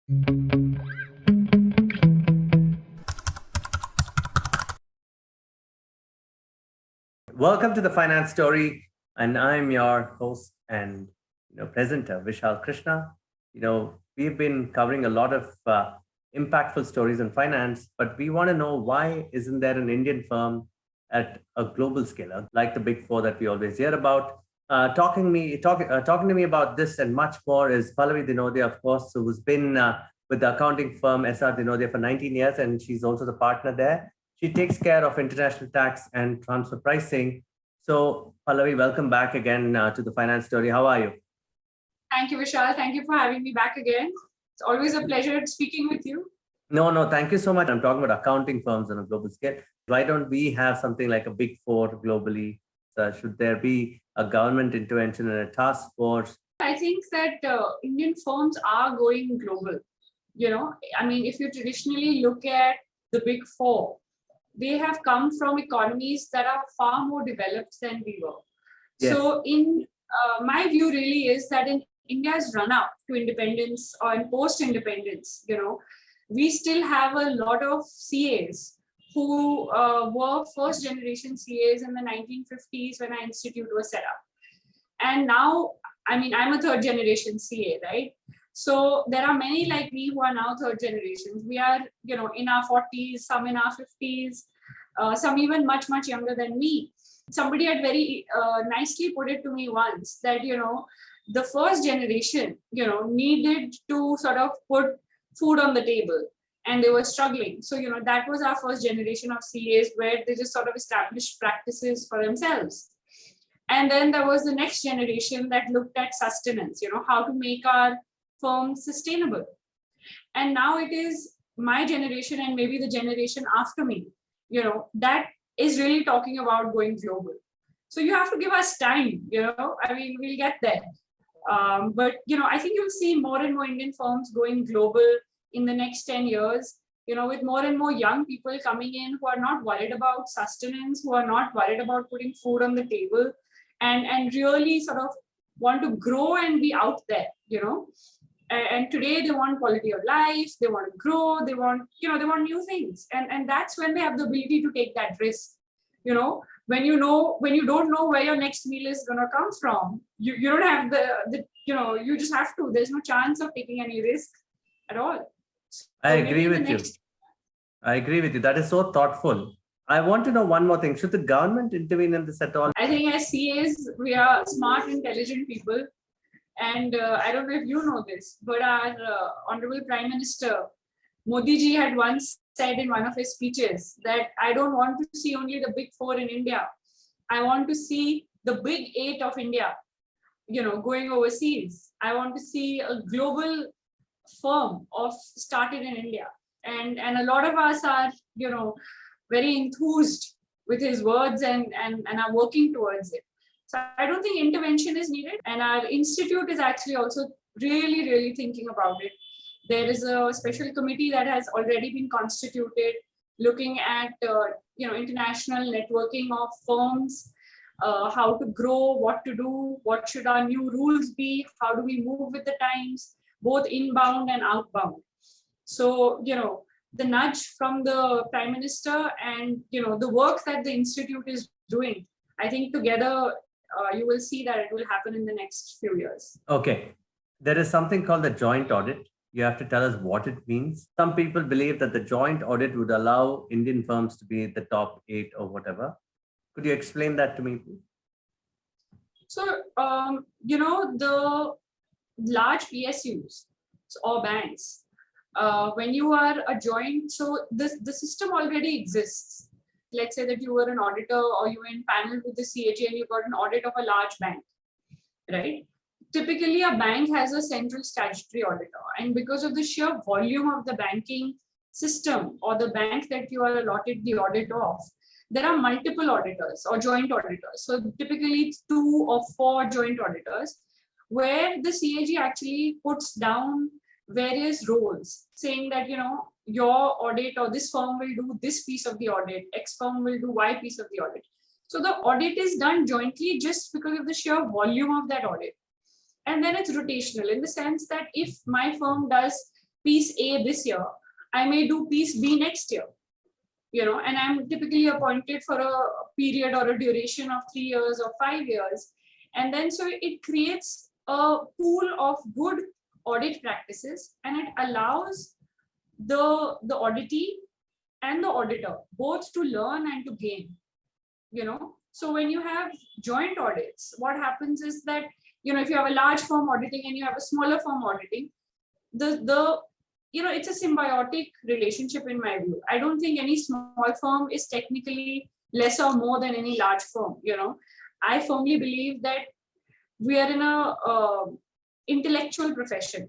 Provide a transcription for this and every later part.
Welcome to the Finance Story, and I'm your host and presenter, Vishal Krishna. We've been covering a lot of impactful stories in finance, but we want to know, why isn't there an Indian firm at a global scale, like the Big Four that we always hear about? Talking to me about this and much more is Pallavi Dinodia, of course, who's been with the accounting firm S R Dinodia for 19 years, and she's also the partner there. She takes care of international tax and transfer pricing. So, Pallavi, welcome back again to the Finance Story. How are you? Thank you, Vishal. Thank you for having me back again. It's always a pleasure speaking with you. No, thank you so much. I'm talking about accounting firms on a global scale. Why don't we have something like a Big Four globally? Should there be a government intervention and a task force? I think that Indian firms are going global. If you traditionally look at the Big Four, they have come from economies that are far more developed than we were. Yes. So in my view really is that in India's run up to independence or in post-independence, we still have a lot of CAs who were first generation CAs in the 1950s when our institute was set up. And now, I'm a third generation CA, right? So there are many like me who are now third generations. We are, in our 40s, some in our 50s, some even much, much younger than me. Somebody had very nicely put it to me once that, the first generation, needed to sort of put food on the table and they were struggling. So, that was our first generation of CAs where they just sort of established practices for themselves. And then there was the next generation that looked at sustenance, how to make our firm sustainable. And now it is my generation and maybe the generation after me, that is really talking about going global. So you have to give us time, we'll get there. But, I think you'll see more and more Indian firms going global in the next 10 years, with more and more young people coming in who are not worried about sustenance, who are not worried about putting food on the table, and really sort of want to grow and be out there, And today they want quality of life, they want to grow, they want new things. And that's when they have the ability to take that risk. When you don't know where your next meal is going to come from, you don't have you just have to. There's no chance of taking any risk at all. So I agree with you. I agree with you. That is so thoughtful. I want to know one more thing. Should the government intervene in this at all? I think as CAs, we are smart, intelligent people. And I don't know if you know this, but our Honorable Prime Minister, Modi ji, had once said in one of his speeches that I don't want to see only the Big Four in India. I want to see the Big Eight of India, going overseas. I want to see a global firm started in India. And a lot of us are, very enthused with his words and are working towards it. So I don't think intervention is needed. And our institute is actually also really, really thinking about it. There is a special committee that has already been constituted looking at, international networking of firms, how to grow, what to do, what should our new rules be, how do we move with the times, both inbound and outbound. So, the nudge from the Prime Minister and, the work that the institute is doing, I think together, you will see that it will happen in the next few years. Okay. There is something called the joint audit. You have to tell us what it means. Some people believe that the joint audit would allow Indian firms to be the top 8 or whatever. Could you explain that to me, please? So, the large PSUs or banks, when you are a joint, so the system already exists. Let's say that you were an auditor or you were in panel with the CAG and you got an audit of a large bank, right? Typically, a bank has a central statutory auditor. And because of the sheer volume of the banking system or the bank that you are allotted the audit of, there are multiple auditors or joint auditors. So typically it's 2 or 4 joint auditors where the CAG actually puts down various roles saying that, your audit or this firm will do this piece of the audit, X firm will do Y piece of the audit. So the audit is done jointly just because of the sheer volume of that audit. And then it's rotational in the sense that if my firm does piece A this year, I may do piece B next year, and I'm typically appointed for a period or a duration of 3 years or 5 years. And then so it creates a pool of good audit practices, and it allows the auditee and the auditor both to learn and to gain. So when you have joint audits, what happens is that if you have a large firm auditing and you have a smaller firm auditing, it's a symbiotic relationship in my view. I don't think any small firm is technically less or more than any large firm. I firmly believe that we are in a intellectual profession,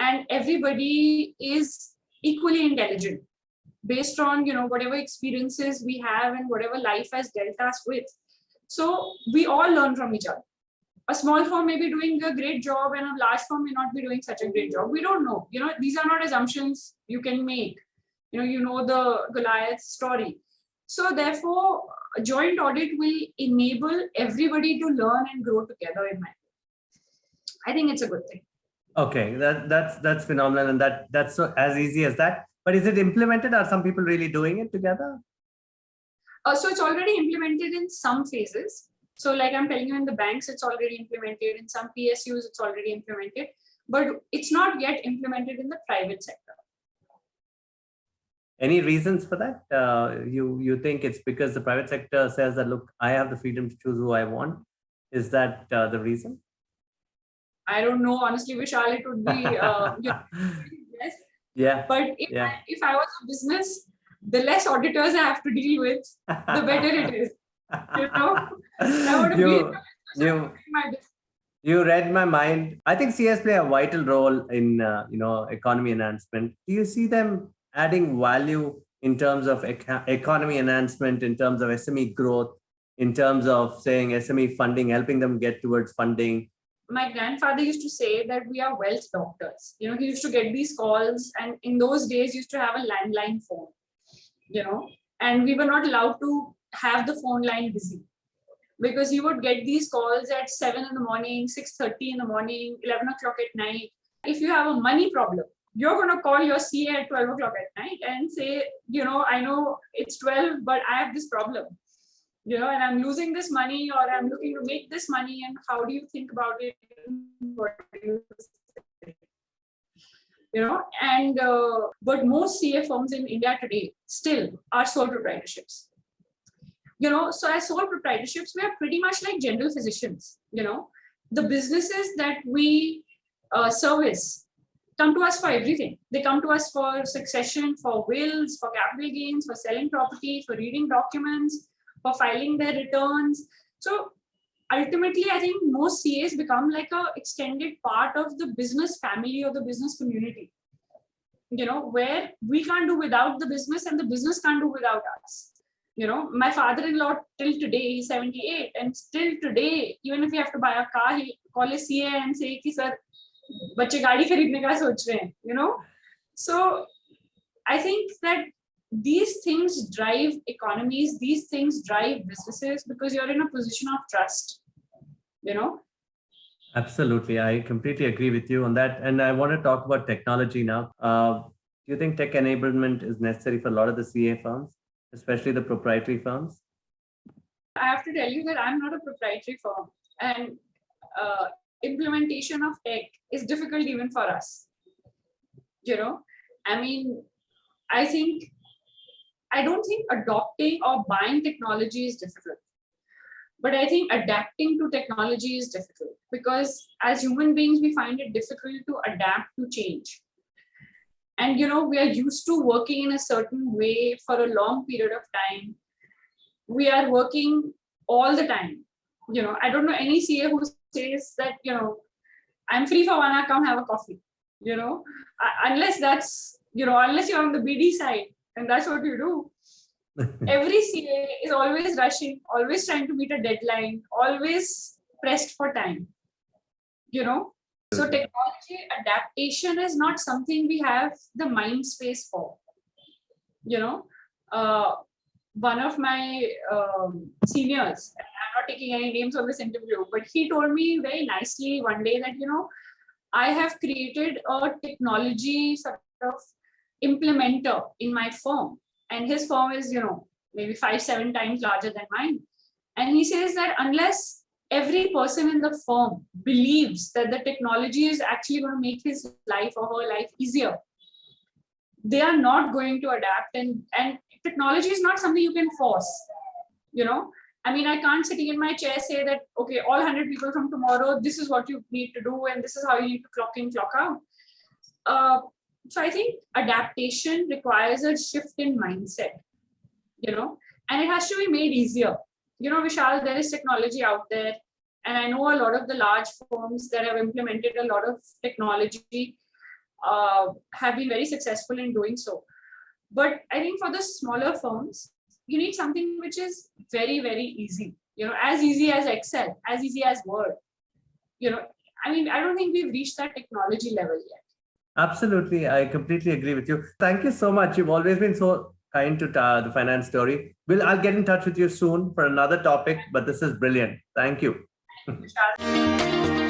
and everybody is equally intelligent based on whatever experiences we have and whatever life has dealt us with. So we all learn from each other. A small firm may be doing a great job and a large firm may not be doing such a great job. We don't know. These are not assumptions you can make. The Goliath story. So therefore, a joint audit will enable everybody to learn and grow together in my view. I think it's a good thing. Okay, that's phenomenal, and that's so as easy as that. But is it implemented? Are some people really doing it together? So it's already implemented in some phases. So like I'm telling you, in the banks, it's already implemented. In some PSUs, it's already implemented. But it's not yet implemented in the private sector. Any reasons for that? You think it's because the private sector says that, look, I have the freedom to choose who I want? Is that the reason? I don't know. Honestly, Vishal, it would be yes. Yeah. But if I was a business, the less auditors I have to deal with, the better it is. You read my mind. I think CS play a vital role in economy enhancement. Do you see them adding value in terms of economy enhancement, in terms of SME growth, in terms of saying SME funding, helping them get towards funding? My grandfather used to say that we are wealth doctors. He used to get these calls, and in those days used to have a landline phone, and we were not allowed to have the phone line busy, because you would get these calls at 7 in the morning, 6:30 in the morning, 11 o'clock at night. If you have a money problem, you're going to call your CA at 12 o'clock at night and say, I know it's 12, but I have this problem, and I'm losing this money, or I'm looking to make this money, and how do you think about it? What do you say? But most CA firms in India today still are sole proprietorships. So as sole proprietorships, we are pretty much like general physicians. The businesses that we service come to us for everything. They come to us for succession, for wills, for capital gains, for selling property, for reading documents, for filing their returns. So ultimately, I think most CAs become like an extended part of the business family or the business community, where we can't do without the business and the business can't do without us. My father-in-law till today, he's 78, and still today, even if you have to buy a car, he'll call a CA and say, ki, sir, bacche gaadi kharidne ka soch rahe hain, So I think that these things drive economies, these things drive businesses, because you're in a position of trust, Absolutely. I completely agree with you on that. And I want to talk about technology now. Do you think tech enablement is necessary for a lot of the CA firms, especially the proprietary firms? I have to tell you that I'm not a proprietary firm, and implementation of tech is difficult even for us. I don't think adopting or buying technology is difficult, but I think adapting to technology is difficult, because as human beings, we find it difficult to adapt to change. And, we are used to working in a certain way for a long period of time. We are working all the time. I don't know any CA who says that, I'm free for 1 hour, come have a coffee, unless that's, unless you're on the BD side and that's what you do. Every CA is always rushing, always trying to meet a deadline, always pressed for time, So technology adaptation is not something we have the mind space for. One of my seniors, I'm not taking any names of this interview, but he told me very nicely one day that, I have created a technology sort of implementer in my firm, and his firm is, maybe 5-7 times larger than mine. And he says that unless every person in the firm believes that the technology is actually going to make his life or her life easier, they are not going to adapt. And technology is not something you can force. I mean, I can't sitting in my chair say that, okay, all 100 people from tomorrow, this is what you need to do, and this is how you need to clock in, clock out. So I think adaptation requires a shift in mindset, and it has to be made easier. Vishal, there is technology out there, and I know a lot of the large firms that have implemented a lot of technology have been very successful in doing so. But I think for the smaller firms, you need something which is very, very easy, as easy as Excel, as easy as Word. I mean, I don't think we've reached that technology level yet. Absolutely. I completely agree with you. Thank you so much. You've always been so kind to the Finance Story. I'll get in touch with you soon for another topic, but this is brilliant. Thank you. Thank you, Vishal.